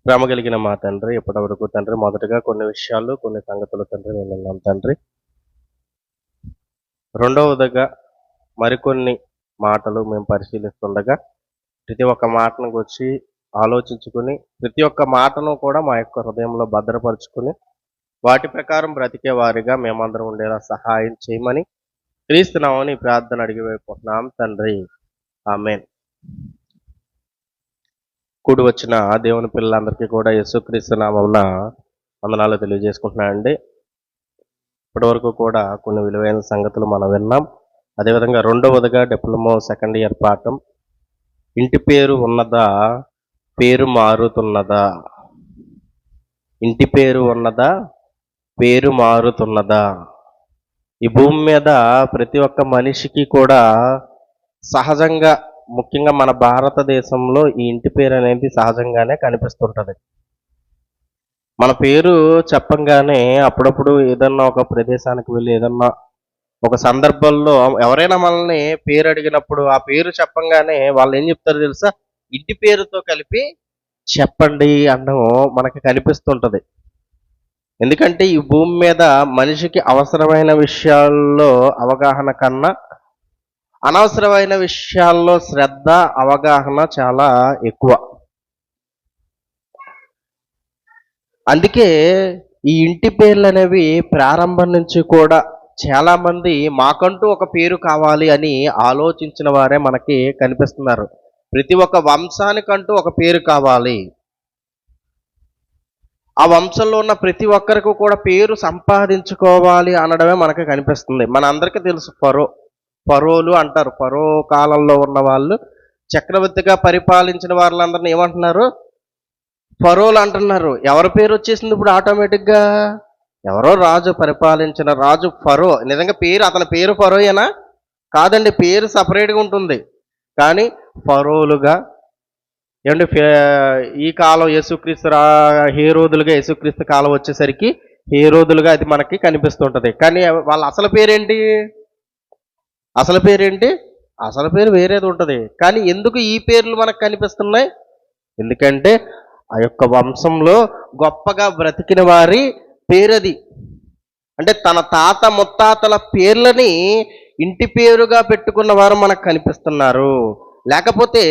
ప్రేమ కలిగిన మా తండ్రి, ఇప్పటివరకు తండ్రి మొదటగా కొన్ని విషయాలు, కొన్ని సంగతులు తండ్రి మేము విన్నాం తండ్రి. రెండవదిగా మరికొన్ని మాటలు మేము పరిశీలిస్తుండగా ప్రతి ఒక్క మాటను గురించి ఆలోచించుకుని, ప్రతి ఒక్క మాటను కూడా మా యొక్క హృదయంలో భద్రపరుచుకుని, వాటి ప్రకారం బ్రతికే వారిగా మేమందరం ఉండేలా సహాయం చేయమని క్రీస్తునామని ప్రార్థన అడిగి వేడుకుంటున్నాం తండ్రి. ఆమేన్. కూడి వచ్చిన దేవుని పిల్లలందరికీ కూడా యేసుక్రీస్తు నామమున వందనాలు తెలియజేసుకుంటున్నానండి. ఇప్పటివరకు కూడా కొన్ని విలువైన సంగతులు మనం విన్నాం. అదేవిధంగా రెండవదిగా డిప్లొమా సెకండ్ ఇయర్ పాఠం, ఇంటి పేరు ఉన్నదా, పేరు మారుతున్నదా? ఇంటి పేరు ఉన్నదా, పేరు మారుతున్నదా? ఈ భూమి మీద ప్రతి ఒక్క మనిషికి కూడా సహజంగా, ముఖ్యంగా మన భారతదేశంలో ఈ ఇంటి పేరు అనేది సహజంగానే కనిపిస్తుంటది. మన పేరు చెప్పంగానే అప్పుడప్పుడు ఏదన్నా ఒక ప్రదేశానికి వెళ్ళి ఏదన్నా ఒక సందర్భంలో ఎవరైనా మనల్ని పేరు అడిగినప్పుడు ఆ పేరు చెప్పంగానే వాళ్ళు ఏం చెప్తారో తెలుసా? ఇంటి పేరుతో కలిపి చెప్పండి అనడం మనకి కనిపిస్తుంటది. ఎందుకంటే ఈ భూమి మీద మనిషికి అవసరమైన విషయాల్లో అవగాహన కన్నా అనవసరమైన విషయాల్లో శ్రద్ధ, అవగాహన చాలా ఎక్కువ. అందుకే ఈ ఇంటి పేర్లు అనేవి ప్రారంభం నుంచి కూడా చాలామంది మాకంటూ ఒక పేరు కావాలి అని ఆలోచించిన వారే మనకి కనిపిస్తున్నారు. ప్రతి ఒక్క వంశానికంటూ ఒక పేరు కావాలి. ఆ వంశంలో ఉన్న ప్రతి ఒక్కరికి కూడా పేరు సంపాదించుకోవాలి అనడమే మనకి కనిపిస్తుంది. మనందరికీ తెలుసు ఫరోలు అంటారు. ఫరో కాలంలో ఉన్న వాళ్ళు చక్రవర్తిగా పరిపాలించిన వాళ్ళందరినీ ఏమంటున్నారు? ఫరోలు అంటున్నారు. ఎవరి పేరు వచ్చేసింది ఇప్పుడు ఆటోమేటిక్గా? ఎవరో రాజు, పరిపాలించిన రాజు ఫరో. నిజంగా పేరు, అతని పేరు ఫరోయేనా? కాదండి, పేరు సపరేట్గా ఉంటుంది. కానీ ఫరోలుగా ఏమంటే ఈ కాలం యేసుక్రీస్తు హేరోదులుగా, యేసుక్రీస్తు కాలం వచ్చేసరికి హేరోదులుగా అది మనకి కనిపిస్తుంటది. కానీ వాళ్ళ అసలు పేరేంటి? అసలు పేరేంటి? అసలు పేరు వేరేది ఉంటుంది. కానీ ఎందుకు ఈ పేర్లు మనకు కనిపిస్తున్నాయి? ఎందుకంటే ఆ యొక్క వంశంలో గొప్పగా బ్రతికిన వారి పేరది. అంటే తన తాత ముత్తాతల పేర్లని ఇంటి పేరుగా పెట్టుకున్న వారు మనకు కనిపిస్తున్నారు. లేకపోతే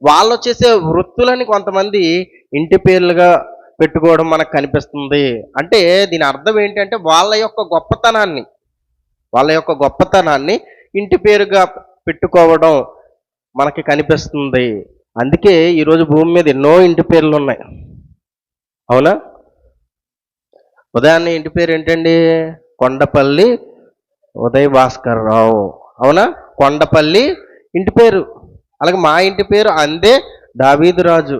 వాళ్ళు చేసే వృత్తులని కొంతమంది ఇంటి పేర్లుగా పెట్టుకోవడం మనకు కనిపిస్తుంది. అంటే దీని అర్థం ఏంటంటే వాళ్ళ యొక్క గొప్పతనాన్ని ఇంటి పేరుగా పెట్టుకోవడం మనకి కనిపిస్తుంది. అందుకే ఈరోజు భూమి మీద ఎన్నో ఇంటి పేర్లు ఉన్నాయి. అవునా? ఉదయాన్నే ఇంటి పేరు ఏంటండి? కొండపల్లి ఉదయ్ భాస్కర్ రావు. అవునా? కొండపల్లి ఇంటి పేరు. అలాగే మా ఇంటి పేరు అందే దావీదు రాజు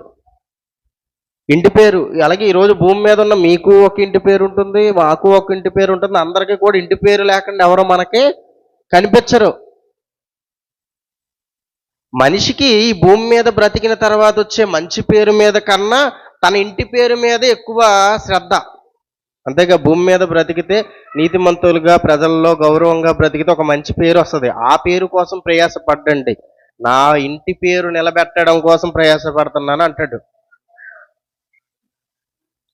ఇంటి పేరు. అలాగే ఈరోజు భూమి మీద ఉన్న మీకు ఒక ఇంటి పేరు ఉంటుంది, మాకు ఒక ఇంటి పేరు ఉంటుంది. అందరికీ కూడా ఇంటి పేరు లేకుండా ఎవరో మనకి కనిపించరు. మనిషికి ఈ భూమి మీద బ్రతికిన తర్వాత వచ్చే మంచి పేరు మీద కన్నా తన ఇంటి పేరు మీద ఎక్కువ శ్రద్ధ. అంతేగా, భూమి మీద బ్రతికితే నీతిమంతులుగా, ప్రజల్లో గౌరవంగా బ్రతికితే ఒక మంచి పేరు వస్తుంది. ఆ పేరు కోసం ప్రయాసపడ్డండి. నా ఇంటి పేరు నిలబెట్టడం కోసం ప్రయాసపడుతున్నాను అంటాడు.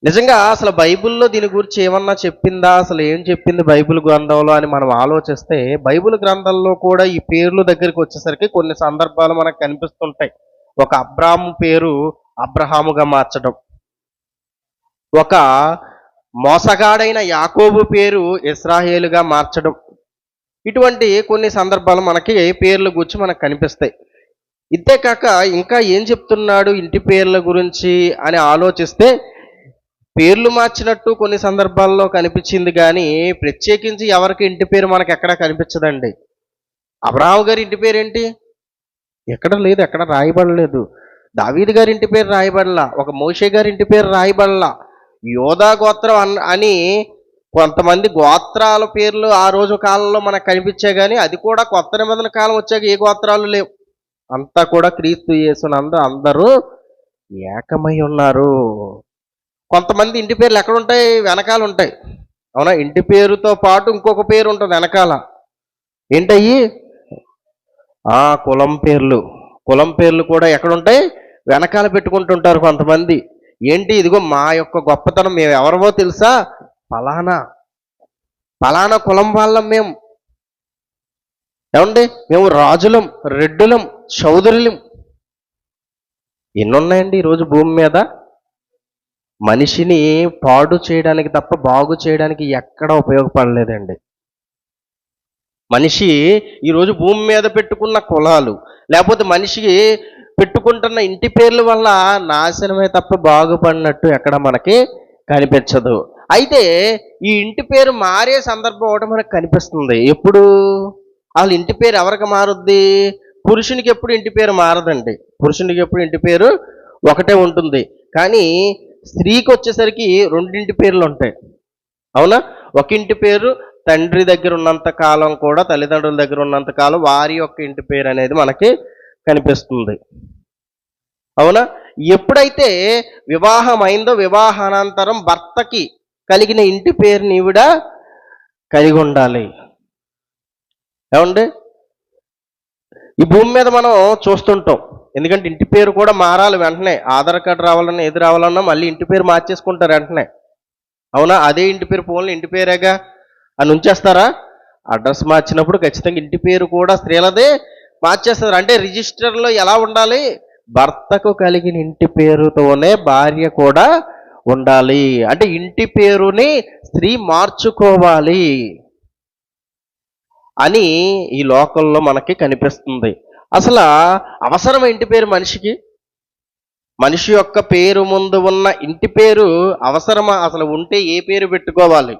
నిజంగా అసలు బైబిల్లో దీని గురించి ఏమన్నా చెప్పిందా? అసలు ఏం చెప్పింది బైబిల్ గ్రంథంలో అని మనం ఆలోచిస్తే, బైబిల్ గ్రంథంలో కూడా ఈ పేర్లు దగ్గరికి వచ్చేసరికి కొన్ని సందర్భాలు మనకు కనిపిస్తుంటాయి. ఒక అబ్రాము పేరు అబ్రహాముగా మార్చడం, ఒక మోసగాడైన యాకోబు పేరు ఇశ్రాయేలుగా మార్చడం, ఇటువంటి కొన్ని సందర్భాలు మనకి పేర్ల గురించి మనకు కనిపిస్తాయి. ఇంతేకాక ఇంకా ఏం చెప్తున్నాడు ఇంటి పేర్ల గురించి అని ఆలోచిస్తే, పేర్లు మార్చినట్టు కొన్ని సందర్భాల్లో కనిపించింది, కానీ ప్రత్యేకించి ఎవరికి ఇంటి పేరు మనకు ఎక్కడా కనిపించదండి. అబ్రహాము గారి ఇంటి పేరు ఏంటి? ఎక్కడ లేదు, ఎక్కడ రాయబడలేదు. దావీదు గారి ఇంటి పేరు రాయబడలా, ఒక మోషే గారి ఇంటి పేరు రాయబడలా. యోధా గోత్రం అని కొంతమంది గోత్రాల పేర్లు ఆ రోజు కాలంలో మనకు కనిపించాయి, కానీ అది కూడా కొత్త నిబంధన కాలం వచ్చాక ఏ గోత్రాలు లేవు. అంతా కూడా క్రీస్తు యేసునందు అందరూ ఏకమై ఉన్నారు. కొంతమంది ఇంటి పేర్లు ఎక్కడ ఉంటాయి? వెనకాల ఉంటాయి. అవునా? ఇంటి పేరుతో పాటు ఇంకొక పేరు ఉంటుంది వెనకాల. ఏంటయ్యి? కులం పేర్లు. కులం పేర్లు కూడా ఎక్కడుంటాయి? వెనకాల పెట్టుకుంటుంటారు కొంతమంది. ఏంటి, ఇదిగో మా యొక్క గొప్పతనం, మేము ఎవరమో తెలుసా, ఫలానా ఫలానా కులం వాళ్ళం మేము. ఏమండి, మేము రాజులం, రెడ్డులం, చౌదరులం. ఎన్నున్నాయండి ఈరోజు భూమి మీద? మనిషిని పాడు చేయడానికి తప్ప బాగు చేయడానికి ఎక్కడ ఉపయోగపడలేదండి. మనిషి ఈరోజు భూమి మీద పెట్టుకున్న కులాలు, లేకపోతే మనిషికి పెట్టుకుంటున్న ఇంటి పేర్ల వల్ల నాశనమే తప్ప బాగుపడినట్టు ఎక్కడ మనకి కనిపించదు. అయితే ఈ ఇంటి పేరు మారే సందర్భం ఒకటి మనకు కనిపిస్తుంది. ఎప్పుడు వాళ్ళ ఇంటి పేరు ఎవరికి మారుద్ది? పురుషునికి ఎప్పుడు ఇంటి పేరు మారదండి. పురుషునికి ఎప్పుడు ఇంటి పేరు ఒకటే ఉంటుంది. కానీ స్త్రీకి వచ్చేసరికి రెండింటి పేర్లు ఉంటాయి. అవునా? ఒక ఇంటి పేరు తండ్రి దగ్గర ఉన్నంత కాలం కూడా, తల్లిదండ్రుల దగ్గర ఉన్నంత కాలం వారి యొక్క ఇంటి పేరు అనేది మనకి కనిపిస్తుంది. అవునా? ఎప్పుడైతే వివాహం అయిందో వివాహానంతరం భర్తకి కలిగిన ఇంటి పేరుని ఈవిడ కలిగి ఉండాలి. ఏమండి, ఈ భూమి మీద మనం చూస్తుంటాం. ఎందుకంటే ఇంటి పేరు కూడా మారాలి వెంటనే. ఆధార్ కార్డు రావాలన్నా ఏది రావాలన్నా మళ్ళీ ఇంటి పేరు మార్చేసుకుంటారు వెంటనే. అవునా? అదే ఇంటి పేరు ఫోన్లో ఇంటి పేరేగా అని ఉంచేస్తారా? అడ్రస్ మార్చినప్పుడు ఖచ్చితంగా ఇంటి పేరు కూడా స్త్రీలదే మార్చేస్తారు. అంటే రిజిస్టర్లో ఎలా ఉండాలి? భర్తకు కలిగిన ఇంటి పేరుతోనే భార్య కూడా ఉండాలి. అంటే ఇంటి పేరుని స్త్రీ మార్చుకోవాలి అని ఈ లోకంలో మనకి కనిపిస్తుంది. అసలు అవసరం ఇంటి పేరు మనిషికి? మనిషి యొక్క పేరు ముందు ఉన్న ఇంటి పేరు అవసరమా? అసలు ఉంటే ఏ పేరు పెట్టుకోవాలి?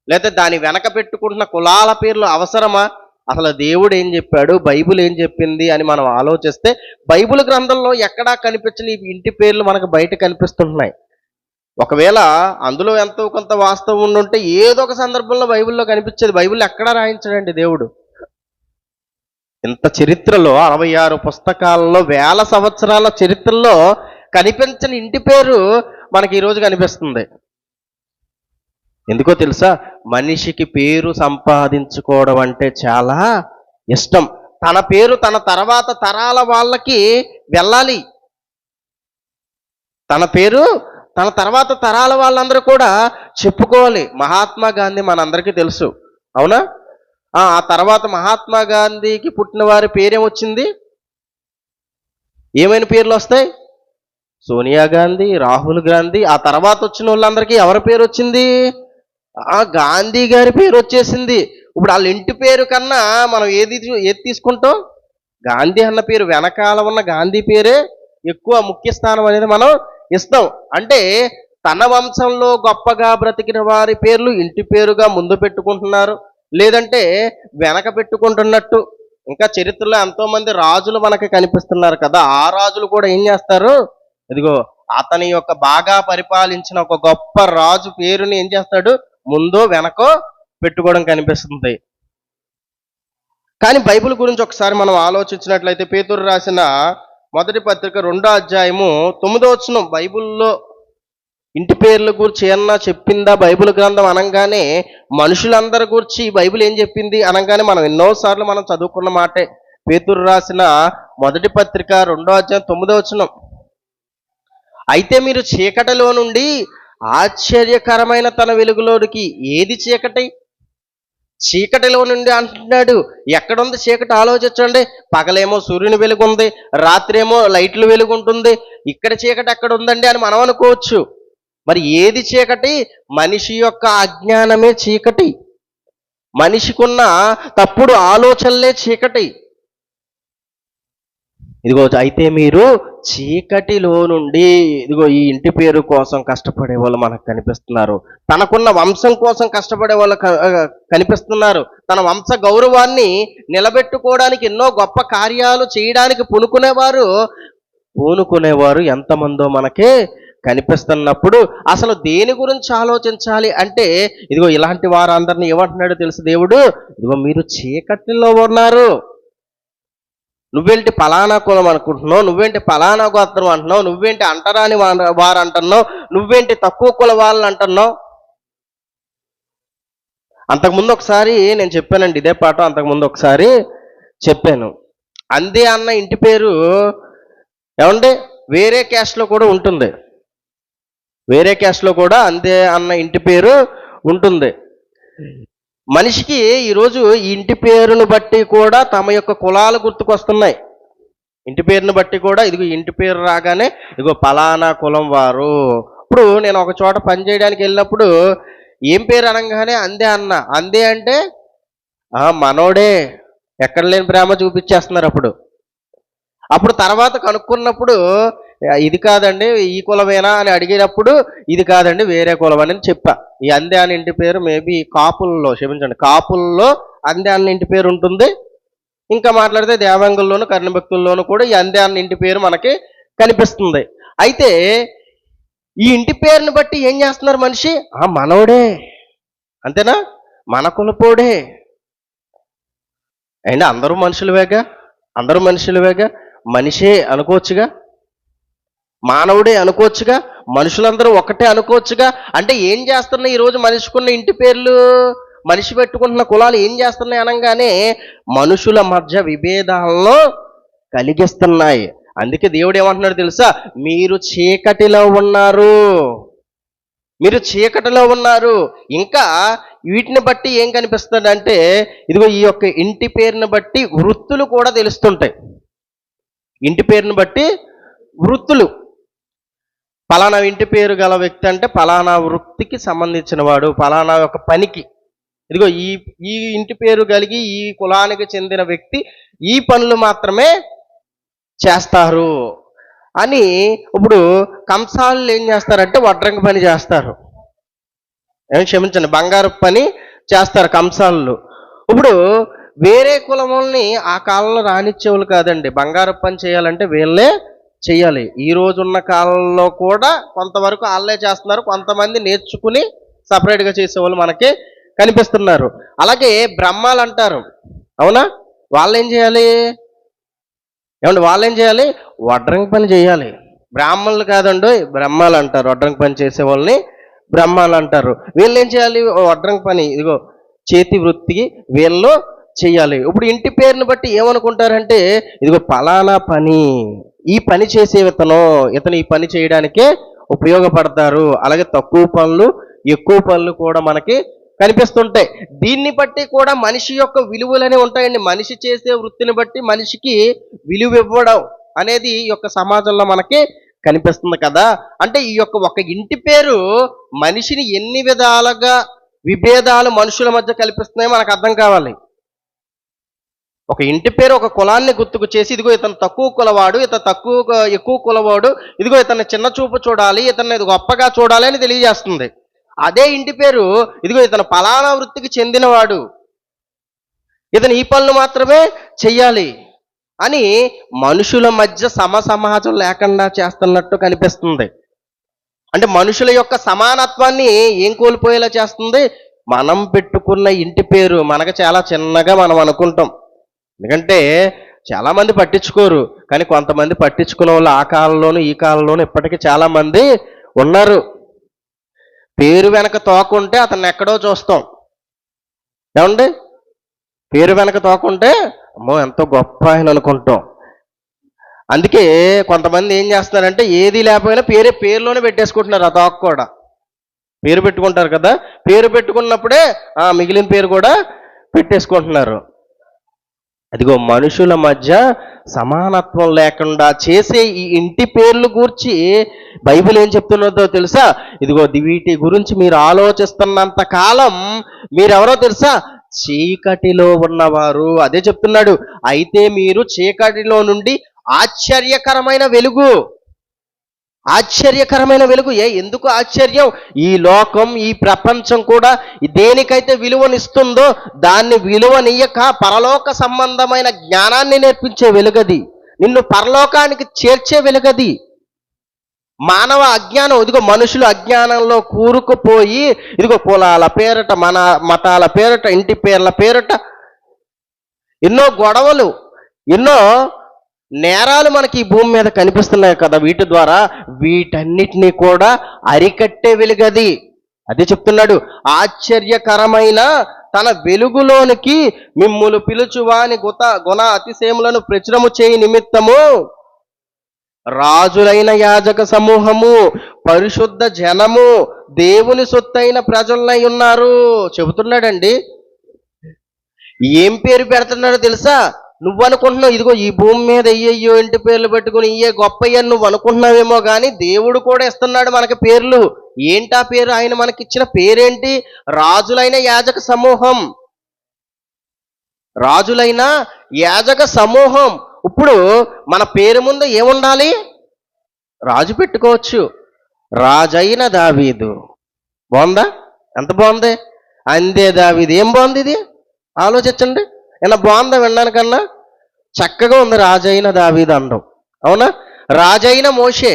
లేదా దాని వెనక పెట్టుకుంటున్న కులాల పేర్లు అవసరమా? అసలు దేవుడు ఏం చెప్పాడు, బైబిల్ ఏం చెప్పింది అని మనం ఆలోచిస్తే బైబిల్ గ్రంథంలో ఎక్కడా కనిపించని ఈ ఇంటి పేర్లు మనకు బయట కనిపిస్తుంటున్నాయి. ఒకవేళ అందులో ఎంతో కొంత వాస్తవం ఉండుంటే ఏదో ఒక సందర్భంలో బైబిల్లో కనిపించేది. బైబిల్ ఎక్కడా రాయించడండి దేవుడు. ఇంత చరిత్రలో 66 పుస్తకాలలో వేల సంవత్సరాల చరిత్రలో కనిపించని ఇంటి పేరు మనకి ఈరోజు కనిపిస్తుంది. ఎందుకో తెలుసా? మనిషికి పేరు సంపాదించుకోవడం అంటే చాలా ఇష్టం. తన పేరు తన తర్వాత తరాల వాళ్ళకి వెళ్ళాలి. తన పేరు తన తర్వాత తరాల వాళ్ళందరూ కూడా చెప్పుకోవాలి. మహాత్మా గాంధీ మనందరికీ తెలుసు. అవునా? ఆ తర్వాత మహాత్మా గాంధీకి పుట్టిన వారి పేరేమొచ్చింది? ఏమైనా పేర్లు వస్తాయి? సోనియా గాంధీ, రాహుల్ గాంధీ. ఆ తర్వాత వచ్చిన వాళ్ళందరికీ ఎవరి పేరు వచ్చింది? ఆ గాంధీ గారి పేరు వచ్చేసింది. ఇప్పుడు వాళ్ళ ఇంటి పేరు కన్నా మనం ఏది తీసుకుంటాం? గాంధీ అన్న పేరు వెనకాల ఉన్న గాంధీ పేరే ఎక్కువ ముఖ్య స్థానం అనేది మనం ఇస్తాం. అంటే తన వంశంలో గొప్పగా బ్రతికిన వారి పేర్లు ఇంటి పేరుగా ముందు పెట్టుకుంటున్నారు, లేదంటే వెనక పెట్టుకుంటున్నట్టు. ఇంకా చరిత్రలో ఎంతోమంది రాజులు మనకి కనిపిస్తున్నారు కదా. ఆ రాజులు కూడా ఏం చేస్తారు? ఇదిగో అతని యొక్క బాగా పరిపాలించిన ఒక గొప్ప రాజు పేరుని ఏం చేస్తాడు? ముందో వెనకో పెట్టుకోవడం కనిపిస్తుంది. కానీ బైబిల్ గురించి ఒకసారి మనం ఆలోచించినట్లయితే పేతురు రాసిన మొదటి పత్రిక 2వ అధ్యాయము 9వ వచనం, బైబిల్లో ఇంటి పేర్ల గురించి ఏమన్నా చెప్పిందా బైబిల్ గ్రంథం అనగానే? మనుషులందరి గురించి బైబిల్ ఏం చెప్పింది అనగానే మనం ఎన్నోసార్లు మనం చదువుకున్న మాటే. పేతురు రాసిన మొదటి పత్రిక 2వ అధ్యాయం 9వ వచనం, అయితే మీరు చీకటిలో నుండి ఆశ్చర్యకరమైన తన వెలుగులోనికి. ఏది చీకటి? చీకటిలో నుండి అంటున్నాడు. ఎక్కడుంది చీకటి? ఆలోచించండి. పగలేమో సూర్యుని వెలుగు ఉంది, రాత్రేమో లైట్లు వెలుగు ఉంటుంది. ఇక్కడ చీకటి ఎక్కడ ఉందండి అని మనం అనుకోవచ్చు. మరి ఏది చీకటి? మనిషి యొక్క అజ్ఞానమే చీకటి. మనిషికున్న తప్పుడు ఆలోచనలే చీకటి. ఇదిగో అయితే మీరు చీకటిలో నుండి ఇదిగో ఈ ఇంటి పేరు కోసం కష్టపడే వాళ్ళు మనకు కనిపిస్తున్నారు. తనకున్న వంశం కోసం కష్టపడే వాళ్ళు కనిపిస్తున్నారు. తన వంశ గౌరవాన్ని నిలబెట్టుకోవడానికి ఎన్నో గొప్ప కార్యాలు చేయడానికి పూనుకునేవారు ఎంతమందో మనకి కనిపిస్తున్నప్పుడు అసలు దేని గురించి ఆలోచించాలి అంటే ఇదిగో ఇలాంటి వారందరినీ ఏమంటున్నాడో తెలుసు దేవుడు? ఇదిగో మీరు చీకటిలో ఉన్నారు. నువ్వేంటి పలానా కులం అనుకుంటున్నావు, నువ్వేంటి పలానా గోత్రం అంటున్నావు, నువ్వేంటి అంటరాని వారు అంటున్నావు, నువ్వేంటి తక్కువ కుల వాళ్ళని అంటున్నావు. అంతకుముందు ఒకసారి నేను చెప్పానండి ఇదే పాట. అంతకుముందు ఒకసారి చెప్పాను. అందే అన్న ఇంటి పేరు ఏమంటే వేరే క్యాస్ట్లో కూడా ఉంటుంది. వేరే క్యాస్ట్లో కూడా అందే అన్న ఇంటి పేరు ఉంటుంది. మనిషికి ఈరోజు ఈ ఇంటి పేరును బట్టి కూడా తమ యొక్క కులాలు గుర్తుకొస్తున్నాయి. ఇంటి పేరుని బట్టి కూడా ఇదిగో ఇంటి పేరు రాగానే ఇదిగో పలానా కులం వారు. ఇప్పుడు నేను ఒక చోట పని చేయడానికి వెళ్ళినప్పుడు ఏం పేరు అనగానే అందే అన్న. అందే అంటే మనోడే, ఎక్కడ లేని ప్రేమ చూపించేస్తున్నారు. అప్పుడు తర్వాత కనుక్కున్నప్పుడు ఇది కాదండి, ఈ కులమేనా అని అడిగినప్పుడు ఇది కాదండి, వేరే కులం అని చెప్పా. ఈ అందే అని ఇంటి పేరు మేబీ కాపుల్లో, క్షమించండి, కాపుల్లో అందే అన్న ఇంటి పేరు ఉంటుంది. ఇంకా మాట్లాడితే దేవాంగుల్లోను కర్ణభక్తుల్లోనూ కూడా ఈ అందే అన్న ఇంటి పేరు మనకి కనిపిస్తుంది. అయితే ఈ ఇంటి పేరుని బట్టి ఏం చేస్తున్నారు మనిషి? మనోడే, అంతేనా, మన కులపోడే. అయినా అందరూ మనుషులవేగా, మనిషే అనుకోవచ్చుగా, మానవుడే అనుకోవచ్చుగా, మనుషులందరూ ఒకటే అనుకోవచ్చుగా. అంటే ఏం చేస్తున్నాయి ఈరోజు మనిషికున్న ఇంటి పేర్లు, మనిషి పెట్టుకుంటున్న కులాలు ఏం చేస్తున్నాయి అనగానే మనుషుల మధ్య విభేదాలను కలిగిస్తున్నాయి. అందుకే దేవుడు ఏమంటున్నాడు తెలుసా? మీరు చీకటిలో ఉన్నారు. ఇంకా వీటిని బట్టి ఏం కనిపిస్తుంది అంటే ఇదిగో ఈ యొక్క ఇంటి పేరుని బట్టి వృత్తులు కూడా తెలుస్తుంటాయి. ఇంటి పేరుని బట్టి వృత్తులు, పలానా ఇంటి పేరు గల వ్యక్తి అంటే పలానా వృత్తికి సంబంధించిన వాడు, పలానా యొక్క పనికి, ఇదిగో ఈ ఇంటి పేరు కలిగి ఈ కులానికి చెందిన వ్యక్తి ఈ పనులు మాత్రమే చేస్తారు అని. ఇప్పుడు కంసాలు ఏం చేస్తారంటే వడ్రంగి పని చేస్తారు, క్షమించండి, బంగారు పని చేస్తారు కంసాలు. ఇప్పుడు వేరే కులముల్ని ఆ కాలంలో రానిచ్చేవాళ్ళు కాదండి. బంగారు పని చేయాలంటే వీళ్ళే చేయాలి. ఈ రోజున్న కాలంలో కూడా కొంతవరకు వాళ్ళే చేస్తున్నారు, కొంతమంది నేర్చుకుని సపరేట్గా చేసేవాళ్ళు మనకి కనిపిస్తున్నారు. అలాగే బ్రహ్మాలు అంటారు, అవునా? వాళ్ళేం చేయాలి? వడ్రంగి పని చేయాలి. బ్రాహ్మణులు కాదండి, బ్రహ్మాలు అంటారు. వడ్రంగి పని చేసే వాళ్ళని బ్రహ్మాలు అంటారు. వీళ్ళు ఏం చేయాలి? వడ్రంగి పని, ఇదిగో చేతి వృత్తికి వీళ్ళు చేయాలి. ఇప్పుడు ఇంటి పేరుని బట్టి ఏమనుకుంటారంటే ఇదిగో పలానా పని, ఈ పని చేసే ఇతను ఈ పని చేయడానికే ఉపయోగపడతారు. అలాగే తక్కువ పనులు ఎక్కువ పనులు కూడా మనకి కనిపిస్తుంటాయి. దీన్ని బట్టి కూడా మనిషి యొక్క విలువలనే ఉంటాయండి. మనిషి చేసే వృత్తిని బట్టి మనిషికి విలువ ఇవ్వడం అనేది ఈ యొక్క సమాజంలో మనకి కనిపిస్తుంది కదా. అంటే ఈ యొక్క ఒక ఇంటి పేరు మనిషిని ఎన్ని విధాలుగా విభేదాలు మనుషుల మధ్య కల్పిస్తున్నాయో మనకు అర్థం కావాలి. ఒక ఇంటి పేరు ఒక కులాన్ని గుర్తుకు చేసి ఇదిగో ఇతను తక్కువ కులవాడు, ఇతను ఎక్కువ కులవాడు, ఇదిగో ఇతన్ని చిన్న చూపు చూడాలి, ఇతన్ని గొప్పగా చూడాలి అని తెలియజేస్తుంది. అదే ఇంటి పేరు ఇదిగో ఇతను పలానా వృత్తికి చెందినవాడు, ఇతను ఈ పనులు మాత్రమే చెయ్యాలి అని మనుషుల మధ్య సమాజం లేకుండా చేస్తున్నట్టు కనిపిస్తుంది. అంటే మనుషుల యొక్క సమానత్వాన్ని ఏం కోల్పోయేలా చేస్తుంది? మనం పెట్టుకున్న ఇంటి పేరు మనకు చాలా చిన్నగా మనం అనుకుంటాం. ఎందుకంటే చాలామంది పట్టించుకోరు, కానీ కొంతమంది పట్టించుకునే వాళ్ళు ఆ కాలంలోనూ ఈ కాలంలోనూ ఇప్పటికీ చాలామంది ఉన్నారు. పేరు వెనక తోకుంటే అతన్ని ఎక్కడో చూస్తాం, ఏమండి? పేరు వెనక తోకుంటే అమ్మో ఎంతో గొప్ప ఆయన అనుకుంటాం. అందుకే కొంతమంది ఏం చేస్తున్నారంటే ఏది లేకపోయినా పేరులోనే పెట్టేసుకుంటున్నారు. ఆ తోక కూడా పేరు పెట్టుకుంటారు కదా, పేరు పెట్టుకున్నప్పుడే మిగిలిన పేరు కూడా పెట్టేసుకుంటున్నారు. అదిగో మనుషుల మధ్య సమానత్వం లేకుండా చేసే ఈ ఇంటి పేర్లు గూర్చి బైబిల్ ఏం చెప్తున్నదో తెలుసా? ఇదిగో వీటి గురించి మీరు ఆలోచిస్తున్నంత కాలం మీరెవరో తెలుసా? చీకటిలో ఉన్నవారు. అదే చెప్తున్నాడు. అయితే మీరు చీకటిలో నుండి ఆశ్చర్యకరమైన వెలుగు, ఎందుకు ఆశ్చర్యం? ఈ లోకం ఈ ప్రపంచం కూడా దేనికైతే విలువనిస్తుందో దాన్ని విలువనియ్యక పరలోక సంబంధమైన జ్ఞానాన్ని నేర్పించే వెలుగది, నిన్ను పరలోకానికి చేర్చే వెలుగది. మానవ అజ్ఞానం, ఇదిగో మనుషులు అజ్ఞానంలో కూరుకుపోయి ఇదిగో కులాల పేరట, మన మతాల పేరట, ఇంటి పేర్ల పేరట ఎన్నో గొడవలు, ఎన్నో నేరాలు మనకి ఈ భూమి మీద కనిపిస్తున్నాయి కదా. వీటి ద్వారా వీటన్నిటినీ కూడా అరికట్టే వెలుగది. అదే చెప్తున్నాడు, ఆశ్చర్యకరమైన తన వెలుగులోనికి మిమ్ములు పిలుచువాని గుణ అతిశయములను ప్రచురము చేయి నిమిత్తము రాజులైన యాజక సమూహము, పరిశుద్ధ జనము, దేవుని సొత్తైన ప్రజలై ఉన్నారు చెబుతున్నాడండి. ఏం పేరు పెడుతున్నాడో తెలుసా? నువ్వు అనుకుంటున్నావు ఇదిగో ఈ భూమి మీద అయ్యయ్యో ఇంటి పేర్లు పెట్టుకుని ఇయ్యే గొప్పయ్యని నువ్వు అనుకుంటున్నావేమో, కానీ దేవుడు కూడా ఇస్తున్నాడు మనకి పేర్లు. ఏంటా పేరు? ఆయన మనకిచ్చిన పేరేంటి? రాజులైన యాజక సమూహం. రాజులైన యాజక సమూహం. ఇప్పుడు మన పేరు ముందు ఏముండాలి? రాజు పెట్టుకోవచ్చు. రాజైన దావీదు. బాగుందా? ఎంత బాగుంది! అందే దావీదు. ఏం బాగుంది ఇది? ఆలోచించండి. ఏమన్నా బాగుందా? వినడానికన్నా చక్కగా ఉంది. రాజైన దావీదు అనడం. అవునా? రాజైన మోషే.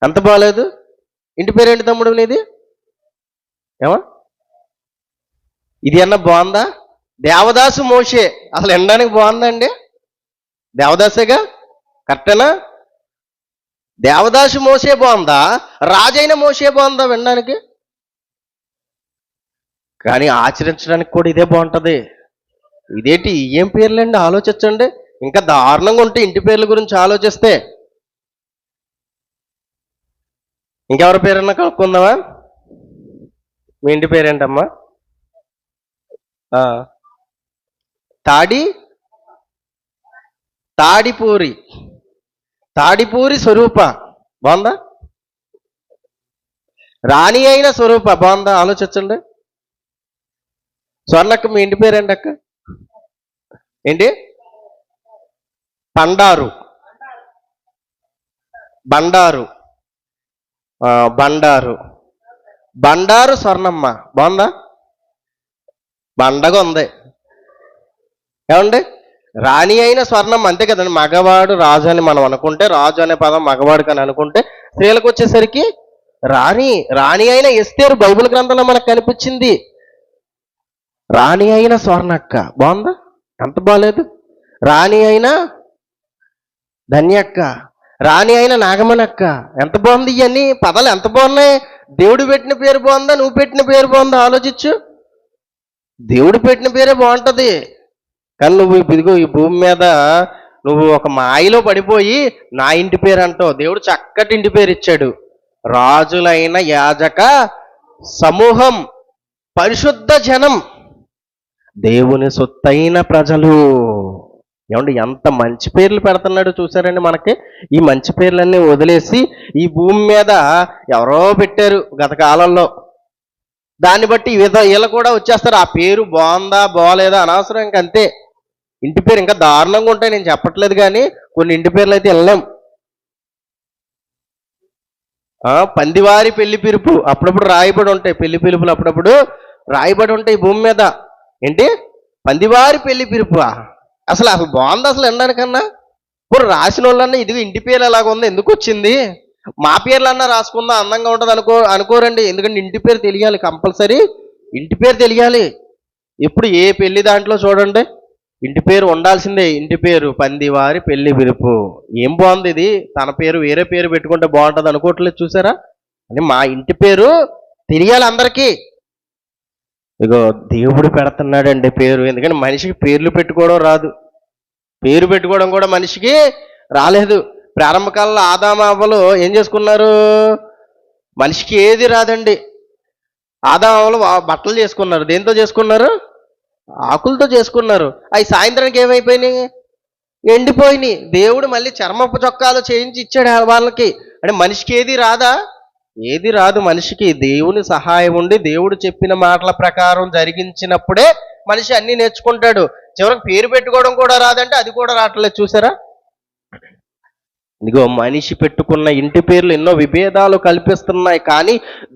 ఎంత బాగలేదు? ఇంటి పేరేంటి తమ్ముడు నీది? ఏమా ఇది అన్న బాగుందా? దేవదాసు మోషే. అసలు వినడానికి బాగుందండి? దేవదాసేగా, కరెక్టేనా? దేవదాసు మోసే బాగుందా? రాజైన మోసే బాగుందా వినడానికి? కానీ ఆచరించడానికి కూడా ఇదే బాగుంటుంది. ఇదేంటి ఏం పేర్లండి? ఆలోచించండి. ఇంకా దారుణంగా ఉంటే ఇంటి పేర్ల గురించి ఆలోచిస్తే. ఇంకెవరి పేరన్నా కనుక్కుందామా? మీ ఇంటి పేరేంటమ్మా? తాడి తాడిపూరి తాడిపూరి స్వరూప. బాగుందా? రాణి అయిన స్వరూప. బాగుందా? ఆలోచించండి. స్వర్ణక్క, మీ ఇంటి పేరేంటి అక్క? ఏంటి? బండారు. బండారు. బండారు. బండారు స్వర్ణమ్మ. బాగుందా? బండగా ఉంది. ఏమండి? రాణి అయిన స్వర్ణమ్మ. అంతే కదండి. మగవాడు రాజు అని మనం అనుకుంటే, రాజు అనే పదం మగవాడికి అని అనుకుంటే, స్త్రీలకు వచ్చేసరికి రాణి. రాణి అయిన ఎస్తేరు బైబిల్ గ్రంథంలో మనకు కనిపించింది. రాణి అయిన స్వర్ణక్క. బాగుందా? ఎంత బాగాలేదు? రాణి అయిన ధన్యక్క. రాణి అయిన నాగమనక్క. ఎంత బాగుంది! ఇవన్నీ పదాలు ఎంత బాగున్నాయి! దేవుడు పెట్టిన పేరు బాగుందా? నువ్వు పెట్టిన పేరు బాగుందా? ఆలోచించు. దేవుడు పెట్టిన పేరే బాగుంటుంది. కానీ నువ్వు ఇదిగో ఈ భూమి మీద నువ్వు ఒక మాయలో పడిపోయి నా ఇంటి పేరు అంటావు. దేవుడు చక్కటి ఇంటి పేరు ఇచ్చాడు. రాజులైన యాజక సమూహం, పరిశుద్ధ జనం, దేవుని సొత్తైన ప్రజలు. ఏమండి ఎంత మంచి పేర్లు పెడుతున్నాడు చూసారండి మనకి. ఈ మంచి పేర్లన్నీ వదిలేసి ఈ భూమి మీద ఎవరో పెట్టారు గత కాలంలో. దాన్ని బట్టి వీళ్ళు కూడా వచ్చేస్తారు. ఆ పేరు బాగుందా బాగోలేదా అనవసరం. ఇంకంతే. ఇంటి పేరు ఇంకా దారుణంగా ఉంటాయి. నేను చెప్పట్లేదు, కానీ కొన్ని ఇంటి పేర్లు అయితే వెళ్ళలేం. పందివారి పెళ్లి పిలుపు అప్పుడప్పుడు రాయబడి ఉంటాయి. పెళ్లి పిలుపులు అప్పుడప్పుడు రాయబడి ఉంటాయి భూమి మీద. ఏంటి? పందివారి పెళ్లి పిలుపు. అసలు బాగుంది అసలు వినడానికన్నా. ఇప్పుడు రాసిన వాళ్ళన్నా ఇదిగో ఇంటి పేరు ఎలాగ ఉంది, ఎందుకు వచ్చింది, మా పేర్లన్నా రాసుకుందాం అందంగా ఉంటుంది అనుకోరండి. ఎందుకంటే ఇంటి పేరు తెలియాలి. కంపల్సరీ ఇంటి పేరు తెలియాలి. ఇప్పుడు ఏ పెళ్లి దాంట్లో చూడండి ఇంటి పేరు ఉండాల్సిందే. ఇంటి పేరు పందివారి పెళ్లి పిలుపు. ఏం బాగుంది ఇది! తన పేరు వేరే పేరు పెట్టుకుంటే బాగుంటుంది అనుకోవట్లేదు చూసారా? అని మా ఇంటి పేరు తెలియాలి అందరికీ. ఇగో దేవుడు పెడుతున్నాడండి పేరు. ఎందుకంటే మనిషికి పేర్లు పెట్టుకోవడం రాదు. పేరు పెట్టుకోవడం కూడా మనిషికి రాలేదు. ప్రారంభ కాలంలో ఆదాము అవ్వలు ఏం చేసుకున్నారు? మనిషికి ఏది రాదండి. ఆదాము అవ్వలు బట్టలు చేసుకున్నారు. దేంతో చేసుకున్నారు? ఆకులతో చేసుకున్నారు. అవి సాయంత్రానికి ఏమైపోయినాయి? ఎండిపోయినాయి. దేవుడు మళ్ళీ చర్మపు చొక్కాలు చేయించి ఇచ్చాడు వాళ్ళకి. అంటే మనిషికి ఏది రాదా? ఏది రాదు మనిషికి. దేవుని సహాయం ఉండి దేవుడు చెప్పిన మాటల ప్రకారం జరిగించినప్పుడే మనిషి అన్ని నేర్చుకుంటాడు. చివరికి పేరు పెట్టుకోవడం కూడా రాదంటే అది కూడా రావట్లేదు చూసారా? ఇదిగో మనిషి పెట్టుకున్న ఇంటి పేర్లు ఎన్నో విభేదాలు కల్పిస్తున్నాయి. కానీ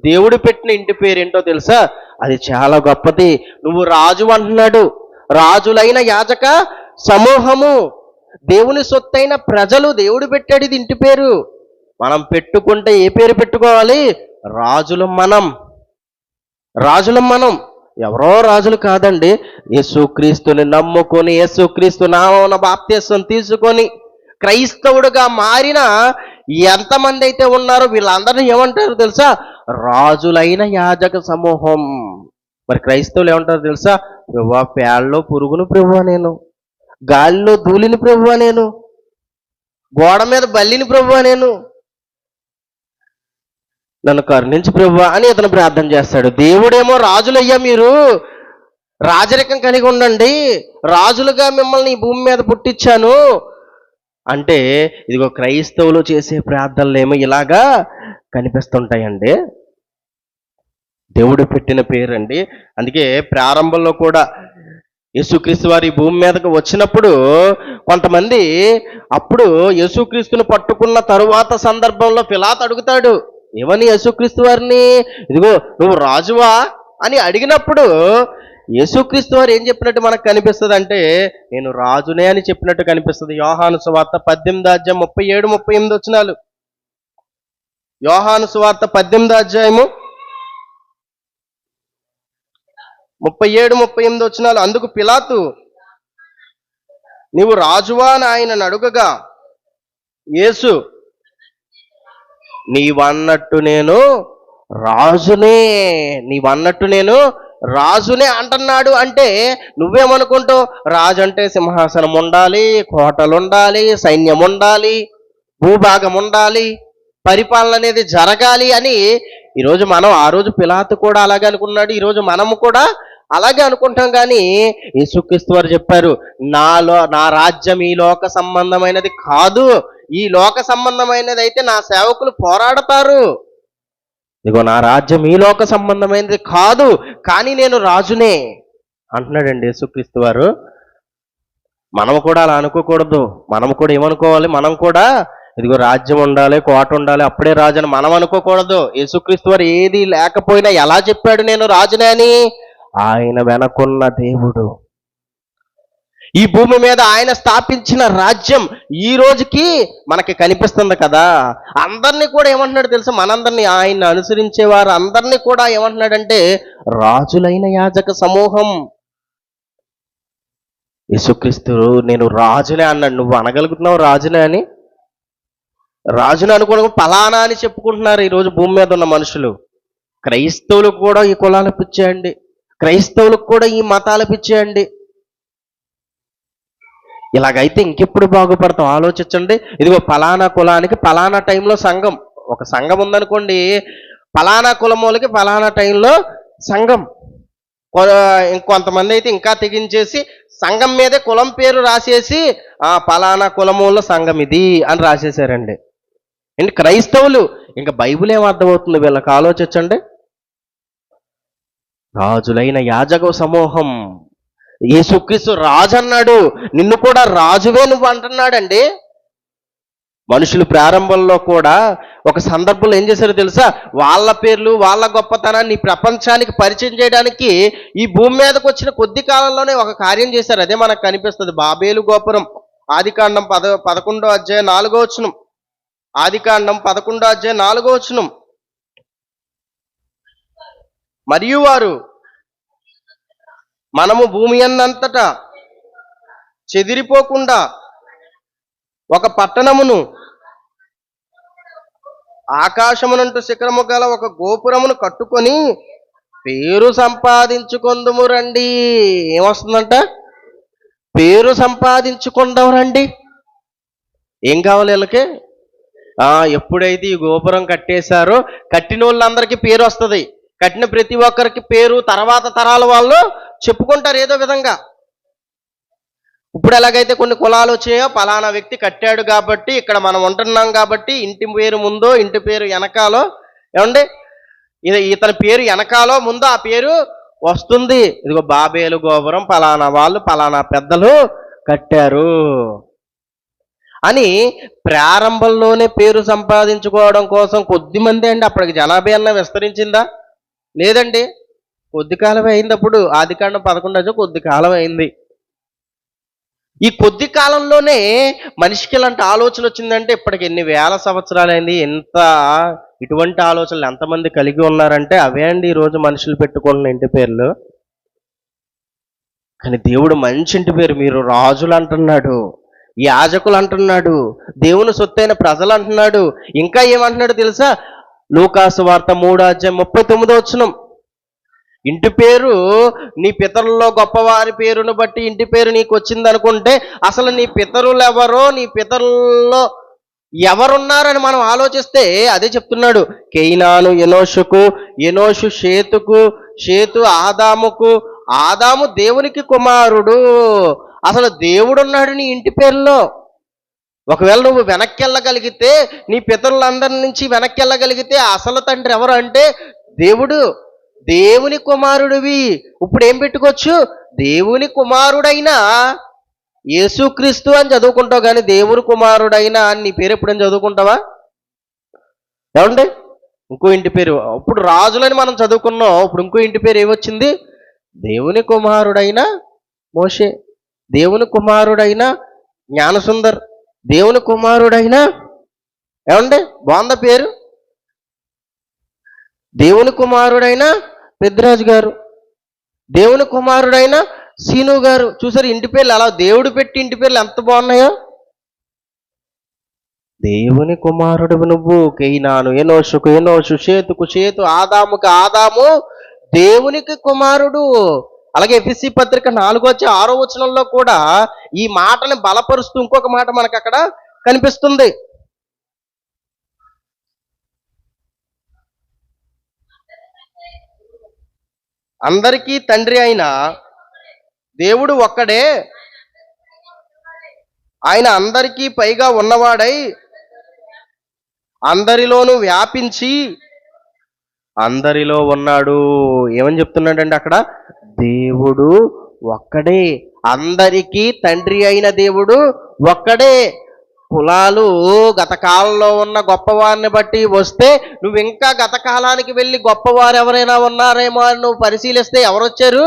దేవుడు పెట్టిన ఇంటి పేరు ఏంటో తెలుసా? అది చాలా గొప్పది. నువ్వు రాజు అంటున్నాడు. రాజులైన యాజక సమూహము, దేవుని సొత్తైన ప్రజలు. దేవుడు పెట్టాడు ఇది ఇంటి పేరు. మనం పెట్టుకుంటే ఏ పేరు పెట్టుకోవాలి? రాజులం మనం. రాజులం మనం. ఎవరో రాజులు కాదండి. యేసుక్రీస్తుని నమ్ముకొని యేసుక్రీస్తు నామమున బాప్తిసం తీసుకొని క్రైస్తవుడుగా మారిన ఎంతమంది అయితే ఉన్నారో వీళ్ళందరినీ ఏమంటారు తెలుసా? రాజులైన యాజక సమూహం. మరి క్రైస్తవులు ఏమంటారు తెలుసా? ప్రభువా, పేడలో పురుగును ప్రభువా నేను, గాలిలో ధూళిని ప్రభువా నేను, గోడ మీద బల్లిని ప్రభువా నేను, నన్ను కరుణించు ప్రభువా అని ఇతను ప్రార్థన చేస్తాడు. దేవుడేమో రాజులయ్యా మీరు రాజరికం కలిగి ఉండండి, రాజులుగా మిమ్మల్ని ఈ భూమి మీద పుట్టించాను అంటే, ఇదిగో క్రైస్తవులు చేసే ప్రార్థనలు ఏమో ఇలాగా కనిపిస్తుంటాయండి. దేవుడు పెట్టిన పేరండి. అందుకే ప్రారంభంలో కూడా యేసుక్రీస్తు వారి భూమి మీదకు వచ్చినప్పుడు కొంతమంది అప్పుడు యేసుక్రీస్తుని పట్టుకున్న తరువాత సందర్భంలో పిలాతు అడుగుతాడు, ఏమని యేసుక్రీస్తు వారిని, ఇదిగో నువ్వు రాజువా అని అడిగినప్పుడు యేసుక్రీస్తు వారు ఏం చెప్పినట్టు మనకు కనిపిస్తుంది అంటే, నేను రాజునే అని చెప్పినట్టు కనిపిస్తుంది. యోహాను సువార్త 18:37-38 వచనాలు. యోహాను సువార్త 18 37-38 వచనాలు. అందుకు పిలాతు, నీవు రాజువా అని ఆయనను అడుగగా యేసు, నీవన్నట్టు నేను రాజునే, నీవన్నట్టు నేను రాజునే అంటున్నాడు. అంటే నువ్వేమనుకుంటావు, రాజు అంటే సింహాసనం ఉండాలి, కోటలు ఉండాలి, సైన్యం ఉండాలి, భూభాగం ఉండాలి, పరిపాలన అనేది జరగాలి అని ఈరోజు మనం, ఆ రోజు పిలాతు కూడా అలాగే అనుకున్నాడు, ఈరోజు మనము కూడా అలాగే అనుకుంటాం. కానీ యేసుక్రీస్తు వారు చెప్పారు, నా రాజ్యం ఈ లోక సంబంధమైనది కాదు, ఈ లోక సంబంధమైనది అయితే నా సేవకులు పోరాడతారు. ఇదిగో నా రాజ్యం ఈ లోక సంబంధమైనది కాదు, కానీ నేను రాజునే అంటున్నాడండి యేసుక్రీస్తు వారు. మనము కూడా అలా అనుకోకూడదు. మనము కూడా ఏమనుకోవాలి, మనం కూడా ఇదిగో రాజ్యం ఉండాలి, కోట ఉండాలి, అప్పుడే రాజు అని మనం అనుకోకూడదు. యేసుక్రీస్తు వారు ఏది లేకపోయినా ఎలా చెప్పాడు నేను రాజునే అని? ఆయన వెనకున్న దేవుడు, ఈ భూమి మీద ఆయన స్థాపించిన రాజ్యం ఈ రోజుకి మనకి కనిపిస్తుంది కదా. అందరినీ కూడా ఏమంటున్నాడు తెలుసా, మనందరినీ, ఆయన్ని అనుసరించే వారు అందరినీ కూడా ఏమంటున్నాడంటే రాజులైన యాజక సమూహం. యేసుక్రీస్తు నేను రాజునే అన్నాడు. నువ్వు అనగలుగుతున్నావు రాజునే అని? రాజుని అనుకోవడం పలానా అని చెప్పుకుంటున్నారు ఈరోజు భూమి మీద ఉన్న మనుషులు. క్రైస్తవులకు కూడా ఈ కులాలు పిచ్చేయండి, క్రైస్తవులకు కూడా ఈ మతాలు పిచ్చేయండి. ఇలాగైతే ఇంకెప్పుడు బాగుపడతాం ఆలోచించండి. ఇదిగో పలానా కులానికి పలానా టైంలో సంఘం, ఒక సంఘం ఉందనుకోండి, పలానా కులం వాళ్ళకి పలానా టైంలో సంఘం. ఇంకొంతమంది అయితే ఇంకా తెగించేసి సంఘం మీదే కులం పేరు రాసేసి పలానా కులములో సంఘం ఇది అని రాసేసారండి. ఏంటి క్రైస్తవులు, ఇంకా బైబిల్ ఏం అర్థమవుతుంది వీళ్ళకి ఆలోచించండి. రాజులైన యాజక సమూహం, యేసుక్రీస్తు రాజు అన్నాడు, నిన్ను కూడా రాజువే నువ్వు అంటున్నాడండి. మనుషులు ప్రారంభంలో కూడా ఒక సందర్భంలో ఏం చేశారో తెలుసా, వాళ్ళ పేర్లు వాళ్ళ గొప్పతనాన్ని ప్రపంచానికి పరిచయం చేయడానికి ఈ భూమి మీదకి వచ్చిన కొద్ది కాలంలోనే ఒక కార్యం చేశారు. అదే మనకు కనిపిస్తుంది. బాబేలు గోపురం, ఆదికాండం 11:4 వచనం. ఆదికాండం 11:4 వచనం. మరియు వారు మనము భూమి అన్నంతటా చెదిరిపోకుండా ఒక పట్టణమును, ఆకాశమునంటూ శిఖరము గల ఒక గోపురమును కట్టుకొని పేరు సంపాదించుకొందుము రండి. ఏమొస్తుందంట? పేరు సంపాదించుకుందాం రండి. ఏం కావాలి వీళ్ళకి? ఎప్పుడైతే ఈ గోపురం కట్టేశారో కట్టిన వాళ్ళందరికీ పేరు వస్తుంది. కట్టిన ప్రతి ఒక్కరికి పేరు తర్వాత తరాల వాళ్ళు చెప్పుకుంటారు ఏదో విధంగా. ఇప్పుడు ఎలాగైతే కొన్ని కులాలు వచ్చాయో, పలానా వ్యక్తి కట్టాడు కాబట్టి ఇక్కడ మనం ఉంటున్నాం కాబట్టి ఇంటి పేరు ముందో ఇంటి పేరు వెనకాలో, ఏమండి ఇతని పేరు వెనకాలో ముందో ఆ పేరు వస్తుంది. ఇదిగో బాబేలు గోపురం పలానా వాళ్ళు పలానా పెద్దలు కట్టారు అని ప్రారంభంలోనే పేరు సంపాదించుకోవడం కోసం కొద్దిమంది అండి. అప్పటికి జనాభా అన్న విస్తరించిందా? లేదండి, కొద్ది కాలమే అయింది. అప్పుడు ఆదికాండం 11 కొద్ది కాలం అయింది. ఈ కొద్ది కాలంలోనే మనిషికి ఇలాంటి ఆలోచన వచ్చిందంటే ఇప్పటికి ఎన్ని వేల సంవత్సరాలైంది. ఇటువంటి ఆలోచనలు ఎంతమంది కలిగి ఉన్నారంటే అవే అండి ఈరోజు మనుషులు పెట్టుకుంటున్న ఇంటి పేర్లు. కానీ దేవుడు మంచి ఇంటి పేరు, మీరు రాజులు అంటున్నాడు, యాజకులు అంటున్నాడు, దేవుని సొత్తైన ప్రజలు అంటున్నాడు. ఇంకా ఏమంటున్నాడు తెలుసా? లూకాసు వార్త 3:39 వచనం. ఇంటి పేరు నీ పితరుల్లో గొప్పవారి పేరును బట్టి ఇంటి పేరు నీకు వచ్చింది అనుకుంటే అసలు నీ పితరులు ఎవరో, నీ పితరుల్లో ఎవరున్నారని మనం ఆలోచిస్తే అదే చెప్తున్నాడు. కేయినాను ఎనోషుకు, ఎనోషు షేతుకు, షేతు ఆదాముకు, ఆదాము దేవునికి కుమారుడు. అసలు దేవుడున్నాడు నీ ఇంటి పేరులో. ఒకవేళ నువ్వు వెనక్కి వెళ్ళగలిగితే, నీ పితరులందరి నుంచి వెనక్కి వెళ్ళగలిగితే అసలు తండ్రి ఎవరు అంటే దేవుడు. దేవుని కుమారుడివి. ఇప్పుడు ఏం పెట్టుకోవచ్చు? దేవుని కుమారుడైనా యేసుక్రీస్తు అని చదువుకుంటావు, కానీ దేవుని కుమారుడైనా అని నీ పేరు ఎప్పుడైనా చదువుకుంటావా? ఏమండి? ఇంకో ఇంటి పేరు, ఇప్పుడు రాజులని మనం చదువుకున్నాం, ఇప్పుడు ఇంకో ఇంటి పేరు ఏమొచ్చింది? దేవుని కుమారుడైన మోషే, దేవుని కుమారుడైన జ్ఞానసుందర్, దేవుని కుమారుడైన, ఏమండి బాగుందా పేరు? దేవుని కుమారుడైన పెద్దరాజు గారు, దేవుని కుమారుడైన సీను గారు. చూసారు ఇంటి పేర్లు అలా దేవుడు పెట్టి ఇంటి పేర్లు ఎంత బాగున్నాయో. దేవుని కుమారుడు నువ్వు. కేయినాను ఎనోషుకు, ఎనోషు షేతుకు, షేతు ఆదాముకు, ఆదాము దేవునికి కుమారుడు. అలాగే ఎఫెసీ పత్రిక 4:6 కూడా ఈ మాటని బలపరుస్తూ ఇంకొక మాట మనకు అక్కడ కనిపిస్తుంది. అందరికీ తండ్రి అయిన దేవుడు ఒక్కడే, ఆయన అందరికీ పైగా ఉన్నవాడై అందరిలోనూ వ్యాపించి అందరిలో ఉన్నాడు. ఏమని చెప్తున్నాడండి అక్కడ? దేవుడు ఒక్కడే, అందరికీ తండ్రి అయిన దేవుడు ఒక్కడే. కులాలు గత కాలంలో ఉన్న గొప్పవారిని బట్టి వస్తే, నువ్వు ఇంకా గత కాలానికి వెళ్ళి గొప్పవారు ఎవరైనా ఉన్నారేమో అని నువ్వు పరిశీలిస్తే ఎవరు వచ్చారు?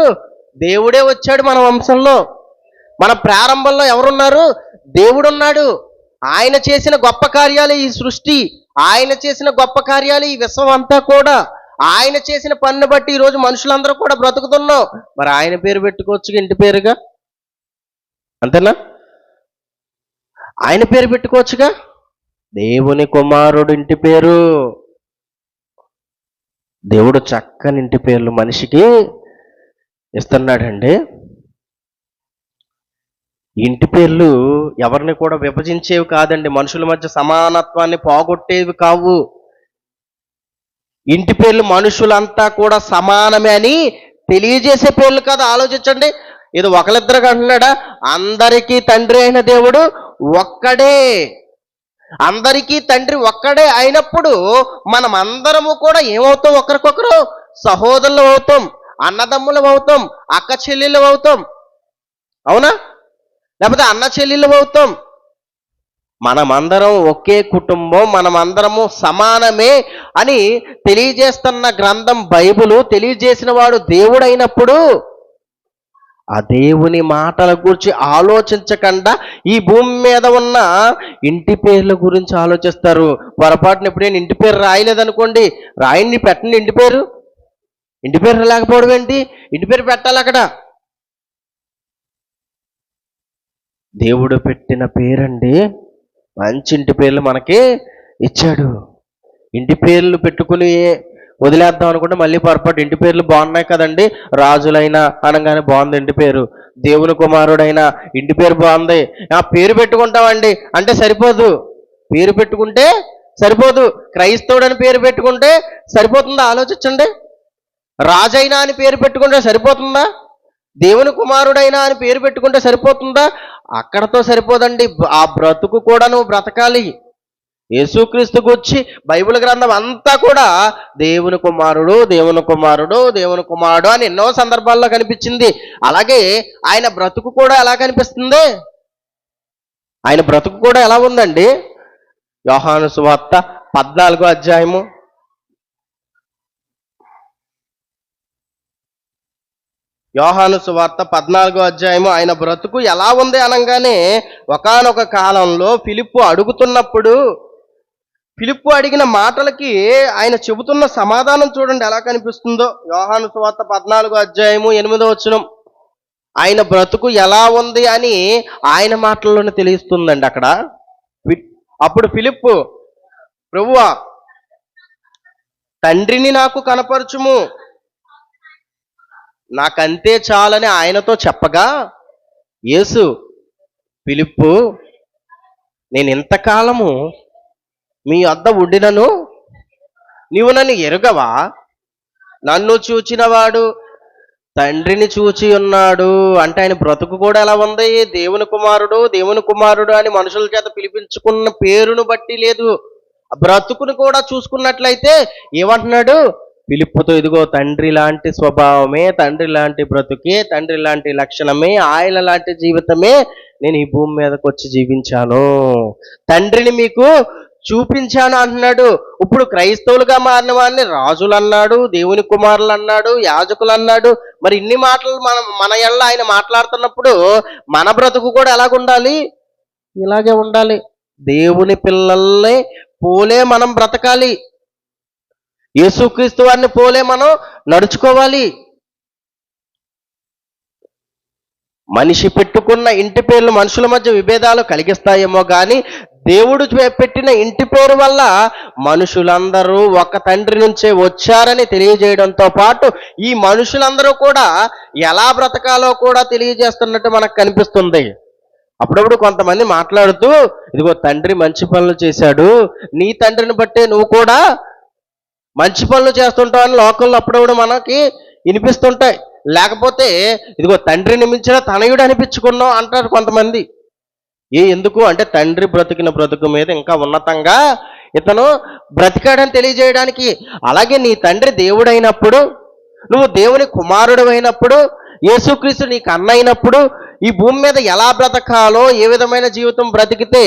దేవుడే వచ్చాడు. మన వంశంలో, మన ప్రారంభంలో ఎవరున్నారు? దేవుడున్నాడు. ఆయన చేసిన గొప్ప కార్యాలు ఈ సృష్టి, ఆయన చేసిన గొప్ప కార్యాలు ఈ విశ్వం అంతా కూడా, ఆయన చేసిన పనిని బట్టి ఈరోజు మనుషులందరూ కూడా బ్రతుకుతున్నాం. మరి ఆయన పేరు పెట్టుకోవచ్చు ఇంటి పేరుగా, అంతేనా? ఆయన పేరు పెట్టుకోవచ్చుగా. దేవుని కుమారుడు ఇంటి పేరు. దేవుడు చక్కని ఇంటి పేర్లు మనిషికి ఇస్తున్నాడండి. ఇంటి పేర్లు ఎవరిని కూడా విభజించేవి కాదండి, మనుషుల మధ్య సమానత్వాన్ని పోగొట్టేవి కావు. ఇంటి పేర్లు మనుషులంతా కూడా సమానమే అని తెలియజేసే పేర్లు కాదు. ఆలోచించండి, ఇది ఒకరిద్దరికి అంటున్నాడా? అందరికీ తండ్రి అయిన దేవుడు ఒక్కడే. అందరికీ తండ్రి ఒక్కడే అయినప్పుడు మనం అందరము కూడా ఏమవుతాం? ఒకరికొకరు సహోదరులు అవుతాం, అన్నదమ్ములు అవుతాం, అక్క చెల్లెళ్ళు అవుతాం. అవునా? లేకపోతే అన్న చెల్లెళ్ళు అవుతాం. మనమందరం ఒకే కుటుంబం, మనమందరము సమానమే అని తెలియజేస్తున్న గ్రంథం బైబిలు. తెలియజేసిన వాడు దేవుడైనప్పుడు ఆ దేవుని మాటల గురించి ఆలోచించకుండా ఈ భూమి మీద ఉన్న ఇంటి పేర్ల గురించి ఆలోచిస్తారు. పొరపాటున ఎప్పుడైనా ఇంటి పేరు రాయలేదనుకోండి, రాయండి, పెట్టండి ఇంటి పేరు. ఇంటి పేరు లేకపోవడం ఏంటి? ఇంటి పేరు పెట్టాలి అక్కడ. దేవుడు పెట్టిన పేరండి, మంచి ఇంటి పేర్లు మనకి ఇచ్చాడు. ఇంటి పేర్లు పెట్టుకుని వదిలేద్దాం అనుకుంటే మళ్ళీ పొరపాటు. ఇంటి పేర్లు బాగున్నాయి కదండి, రాజులైనా అనగానే బాగుంది ఇంటి పేరు, దేవుని కుమారుడైనా ఇంటి పేరు బాగుంది, ఆ పేరు పెట్టుకుంటామండి అంటే సరిపోదు. పేరు పెట్టుకుంటే సరిపోదు. క్రైస్తవుడని పేరు పెట్టుకుంటే సరిపోతుందా? ఆలోచించండి. రాజైనా అని పేరు పెట్టుకుంటే సరిపోతుందా? దేవుని కుమారుడైనా అని పేరు పెట్టుకుంటే సరిపోతుందా? అక్కడతో సరిపోదండి. ఆ బ్రతుకు కూడా నువ్వు బ్రతకాలి. యేసుక్రీస్తుకు వచ్చి బైబిల్ గ్రంథం అంతా కూడా దేవుని కుమారుడు, దేవుని కుమారుడు, దేవుని కుమారుడు అని ఎన్నో సందర్భాల్లో కనిపించింది. అలాగే ఆయన బ్రతుకు కూడా ఎలా కనిపిస్తుంది? ఆయన బ్రతుకు కూడా ఎలా ఉందండి? యోహాను సువార్త 14వ అధ్యాయము, యోహాను సువార్త 14వ అధ్యాయము. ఆయన బ్రతుకు ఎలా ఉంది అనగానే, ఒకానొక కాలంలో ఫిలిప్పు అడుగుతున్నప్పుడు, ఫిలిప్పు అడిగిన మాటలకి ఆయన చెబుతున్న సమాధానం చూడండి ఎలా కనిపిస్తుందో. యోహాను సువార్త 14వ అధ్యాయము 8వ వచనం. ఆయన బ్రతుకు ఎలా ఉంది అని ఆయన మాటల్లోనే తెలుస్తుందండి అక్కడ. అప్పుడు ఫిలిప్పు, ప్రభువా తండ్రిని నాకు కనపరచుము, నాకంతే చాలని ఆయనతో చెప్పగా, యేసు, ఫిలిప్పు, నేను ఇంతకాలము మీ వద్ద ఉండినను నీవు నన్ను ఎరుగవా? నన్ను చూచినవాడు తండ్రిని చూచి ఉన్నాడు. అంటే ఆయన బ్రతుకు కూడా ఎలా ఉంది? దేవుని కుమారుడు, దేవుని కుమారుడు అని మనుషుల చేత పిలిపించుకున్న పేరును బట్టి లేదు, బ్రతుకును కూడా చూసుకున్నట్లయితే ఏమంటున్నాడు? పిలుపుతో ఇదిగో తండ్రి లాంటి స్వభావమే, తండ్రి లాంటి బ్రతుకే, తండ్రి లాంటి లక్షణమే, ఆయన లాంటి జీవితమే నేను ఈ భూమి మీదకి వచ్చి జీవించాను, తండ్రిని మీకు చూపించాను అంటున్నాడు. ఇప్పుడు క్రైస్తవులుగా మారిన వారిని రాజులు అన్నాడు, దేవుని కుమారులు అన్నాడు, యాజకులు అన్నాడు. మరి ఇన్ని మాటలు మన ఎళ్ళ ఆయన మాట్లాడుతున్నప్పుడు మన బ్రతుకు కూడా ఎలాగుండాలి? ఇలాగే ఉండాలి. దేవుని పిల్లల్ని పోలే మనం బ్రతకాలి, యేసుక్రీస్తు వారిని పోలే మనం నడుచుకోవాలి. మనిషి పెట్టుకున్న ఇంటి పేర్లు మనుషుల మధ్య విభేదాలు కలిగిస్తాయేమో కానీ దేవుడు పెట్టిన ఇంటి పేరు వల్ల మనుషులందరూ ఒక తండ్రి నుంచే వచ్చారని తెలియజేయడంతో పాటు ఈ మనుషులందరూ కూడా ఎలా బ్రతకాలో కూడా తెలియజేస్తున్నట్టు మనకు కనిపిస్తుంది. అప్పుడప్పుడు కొంతమంది మాట్లాడుతూ ఇదిగో తండ్రి మంచి పనులు చేశాడు, నీ తండ్రిని బట్టే నువ్వు కూడా మంచి పనులు చేస్తుంటావు అని లోకంలో అప్పుడప్పుడు మనకి వినిపిస్తుంటాయి. లేకపోతే ఇదిగో తండ్రిని మించిన తనయుడు అనిపించుకున్నావు అంటారు కొంతమంది. ఎందుకు అంటే తండ్రి బ్రతికిన బ్రతుకు మీద ఇంకా ఉన్నతంగా ఇతను బ్రతికాడని తెలియజేయడానికి. అలాగే నీ తండ్రి దేవుడైనప్పుడు, నువ్వు దేవుని కుమారుడు అయినప్పుడు, యేసుక్రీస్తు నీకు అన్న అయినప్పుడు ఈ భూమి మీద ఎలా బ్రతకాలో, ఏ విధమైన జీవితం బ్రతికితే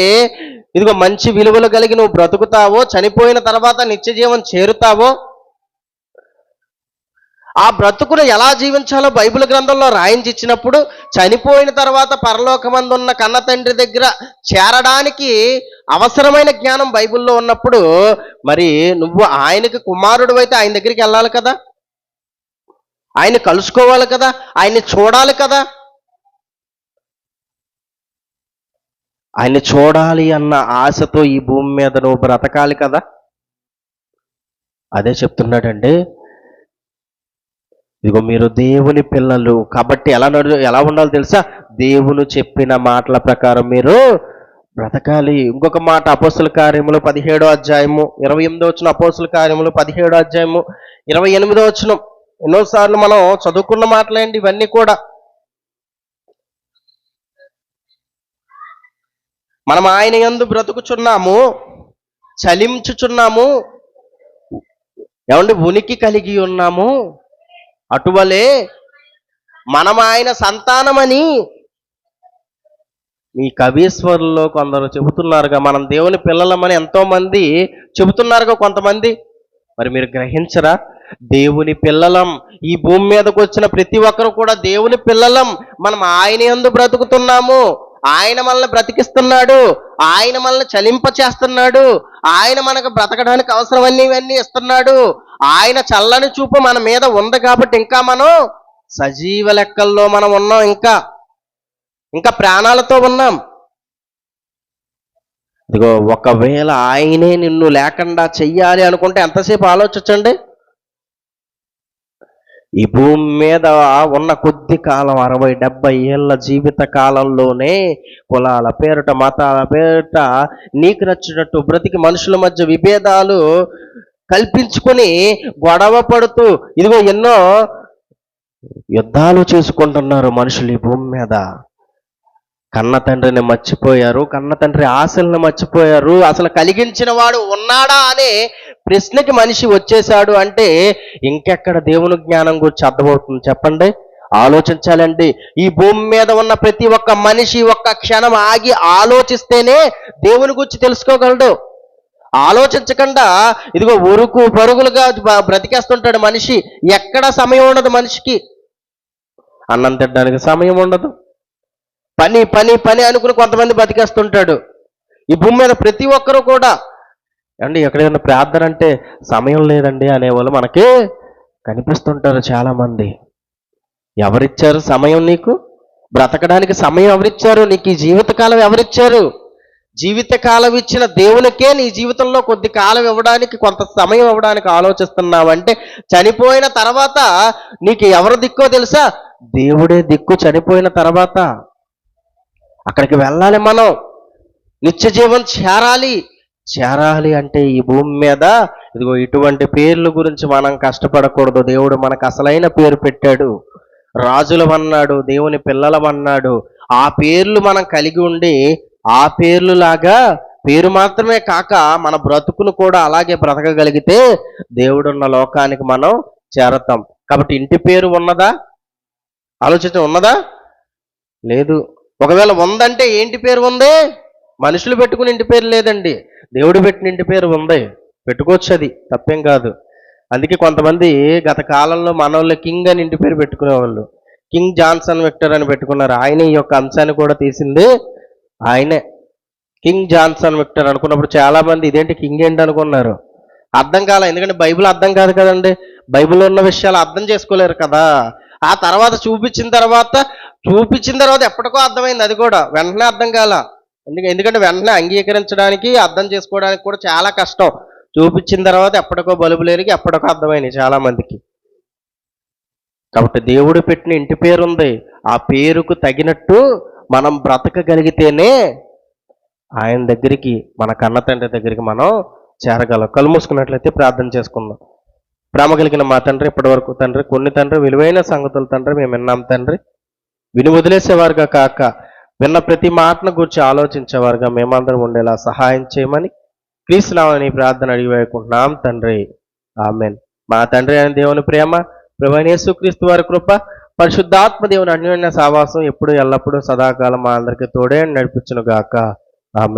ఇదిగో మంచి విలువలు కలిగి నువ్వు బ్రతుకుతావో, చనిపోయిన తర్వాత నిత్య జీవం చేరుతావో, ఆ బ్రతుకును ఎలా జీవించాలో బైబిల్ గ్రంథంలో రాయించి ఇచ్చినప్పుడు చనిపోయిన తర్వాత పరలోకమందున్న కన్న తండ్రి దగ్గర చేరడానికి అవసరమైన జ్ఞానం బైబిల్లో ఉన్నప్పుడు మరి నువ్వు ఆయనకి కుమారుడు అయితే ఆయన దగ్గరికి వెళ్ళాలి కదా, ఆయన్ని కలుసుకోవాలి కదా, ఆయన్ని చూడాలి కదా. ఆయన్ని చూడాలి అన్న ఆశతో ఈ భూమి మీద నువ్వు బ్రతకాలి కదా. అదే చెప్తున్నాడండి. ఇదిగో మీరు దేవుని పిల్లలు కాబట్టి ఎలా ఉండాలో తెలుసా? దేవుని చెప్పిన మాటల ప్రకారం మీరు బ్రతకాలి. ఇంకొక మాట అపోస్తుల కార్యములు 17వ అధ్యాయము 28వ వచనం, అపోస్తుల కార్యములు 17వ అధ్యాయము 28వ వచనం. ఎన్నోసార్లు మనం చదువుకున్న మాటలేండి ఇవన్నీ కూడా. మనం ఆయన యందు బ్రతుకుచున్నాము, చలించుచున్నాము, ఏమండి ఉనికి కలిగి ఉన్నాము, అటువలే మనం ఆయన సంతానమని మీ కవీశ్వరుల్లో కొందరు చెబుతున్నారుగా. మనం దేవుని పిల్లలమని ఎంతో మంది చెబుతున్నారుగా కొంతమంది. మరి మీరు గ్రహించరా? దేవుని పిల్లలం. ఈ భూమి మీదకు వచ్చిన ప్రతి ఒక్కరు కూడా దేవుని పిల్లలం. మనం ఆయన యందు బ్రతుకుతున్నాము, ఆయన మనల్ని బ్రతికిస్తున్నాడు, ఆయన మనల్ని చలింప చేస్తున్నాడు, ఆయన మనకు బ్రతకడానికి అవసరమన్నీ ఇస్తున్నాడు. ఆయన చల్లని చూపు మన మీద ఉంది కాబట్టి ఇంకా మనం సజీవ లెక్కల్లో మనం ఉన్నాం, ఇంకా ప్రాణాలతో ఉన్నాం. ఇదిగో ఒకవేళ ఆయనే నిన్ను లేకుండా చెయ్యాలి అనుకుంటే ఎంతసేపు ఆలోచించండి. ఈ భూమి మీద ఉన్న కొద్ది కాలం 60-70 ఏళ్ళ జీవిత కాలంలోనే కులాల పేరిట, మతాల పేరిట నీకు నచ్చినట్టు బ్రతికి మనుషుల మధ్య విభేదాలు కల్పించుకొని గొడవ పడుతూ ఇదిగో ఎన్నో యుద్ధాలు చేసుకుంటున్నారు మనుషులు ఈ భూమి మీద. కన్న తండ్రిని మర్చిపోయారు, కన్న తండ్రి ఆశలను మర్చిపోయారు. అసలు కలిగించిన వాడు ఉన్నాడా అనే ప్రశ్నకి మనిషి వచ్చేశాడు అంటే ఇంకెక్కడ దేవుని జ్ఞానం గురించి అర్థమవుతుంది చెప్పండి? ఆలోచించాలండి. ఈ భూమి మీద ఉన్న ప్రతి ఒక్క మనిషి ఒక్క క్షణం ఆగి ఆలోచిస్తేనే దేవుని గురించి తెలుసుకోగలడు. ఆలోచించకుండా ఇదిగో ఉరుకు పరుగులుగా బ్రతికేస్తుంటాడు మనిషి. ఎక్కడ సమయం ఉండదు మనిషికి. అన్నం తినడానికి సమయం ఉండదు, పని పని పని అనుకుని కొంతమంది బతికేస్తుంటాడు. ఈ భూమి మీద ప్రతి ఒక్కరూ కూడా అండి ఎక్కడైనా ప్రార్థన అంటే సమయం లేదండి అనేవాళ్ళు మనకి కనిపిస్తుంటారు చాలామంది. ఎవరిచ్చారు సమయం నీకు? బ్రతకడానికి సమయం ఎవరిచ్చారు నీకు? ఈ జీవితకాలం ఎవరిచ్చారు? జీవితకాలం ఇచ్చిన దేవునికే నీ జీవితంలో కొద్ది కాలం ఇవ్వడానికి, కొంత సమయం ఇవ్వడానికి ఆలోచిస్తున్నావంటే చనిపోయిన తర్వాత నీకు ఎవరు దిక్కో తెలుసా? దేవుడే దిక్కు. చనిపోయిన తర్వాత అక్కడికి వెళ్ళాలి మనం, నిత్య జీవం చేరాలి. చేరాలి అంటే ఈ భూమి మీద ఇదిగో ఇటువంటి పేర్ల గురించి మనం కష్టపడకూడదు. దేవుడు మనకు అసలైన పేరు పెట్టాడు. రాజులమన్నాడు, దేవుని పిల్లలమన్నాడు. ఆ పేర్లు మనం కలిగి ఉండి ఆ పేర్లు లాగా పేరు మాత్రమే కాక మన బ్రతుకును కూడా అలాగే బ్రతకగలిగితే దేవుడున్న లోకానికి మనం చేరతాం. కాబట్టి ఇంటి పేరు ఉన్నదా? ఆలోచన ఉన్నదా? లేదు. ఒకవేళ ఉందంటే ఏంటి పేరు ఉంది? మనుషులు పెట్టుకుని ఇంటి పేరు లేదండి, దేవుడు పెట్టిన ఇంటి పేరు ఉంది. పెట్టుకోవచ్చు, అది తప్పేం కాదు. అందుకే కొంతమంది గత కాలంలో మనోళ్ళు కింగ్ అని ఇంటి పేరు పెట్టుకునేవాళ్ళు. కింగ్ జాన్సన్ విక్టర్ అని పెట్టుకున్నారు. ఆయన ఈ యొక్క అంశాన్ని కూడా తీసింది ఆయనే. కింగ్ జాన్సన్ విక్టర్ అనుకున్నప్పుడు చాలా మంది ఇదేంటి కింగ్ ఏంటి అనుకున్నారు. అర్థం కాలే, ఎందుకంటే బైబిల్ అర్థం కాదు కదండి. బైబిల్లో ఉన్న విషయాలు అర్థం చేసుకోలేరు కదా. ఆ తర్వాత చూపించిన తర్వాత ఎప్పటికో అర్థమైంది. అది కూడా వెంటనే అర్థం కాల. ఎందుకంటే వెంటనే అంగీకరించడానికి అర్థం చేసుకోవడానికి కూడా చాలా కష్టం. చూపించిన తర్వాత ఎప్పటికో బలుబులేరికి ఎప్పటికో అర్థమైంది చాలా మందికి. కాబట్టి దేవుడు పెట్టిన ఇంటి పేరు ఉంది. ఆ పేరుకు తగినట్టు మనం బ్రతకగలిగితేనే ఆయన దగ్గరికి, మన కన్న తండ్రి దగ్గరికి మనం చేరగలం. కళ్ళు మూసుకున్నట్లయితే ప్రార్థన చేసుకుందాం. ప్రేమ కలిగిన మా తండ్రి, ఇప్పటి వరకు తండ్రి కొన్ని తండ్రి విలువైన సంగతులు తండ్రి మేము విన్నాం తండ్రి. విని వదిలేసేవారుగా కాక విన్న ప్రతి మాటను గురించి ఆలోచించేవారుగా మేమందరం ఉండేలా సహాయం చేయమని క్రీస్తు నామమున ప్రార్థన అడిగి వేడుకుంటున్నాం తండ్రి. ఆమేన్. మా తండ్రి అయిన దేవుని ప్రేమ, ప్రభువైన యేసుక్రీస్తు వారి కృప, పరిశుద్ధాత్మ దేవుని అన్యోన్య సావాసం ఎప్పుడు ఎల్లప్పుడూ సదాకాలం మా అందరికీ తోడే నడిపించును గాక. ఆమేన్.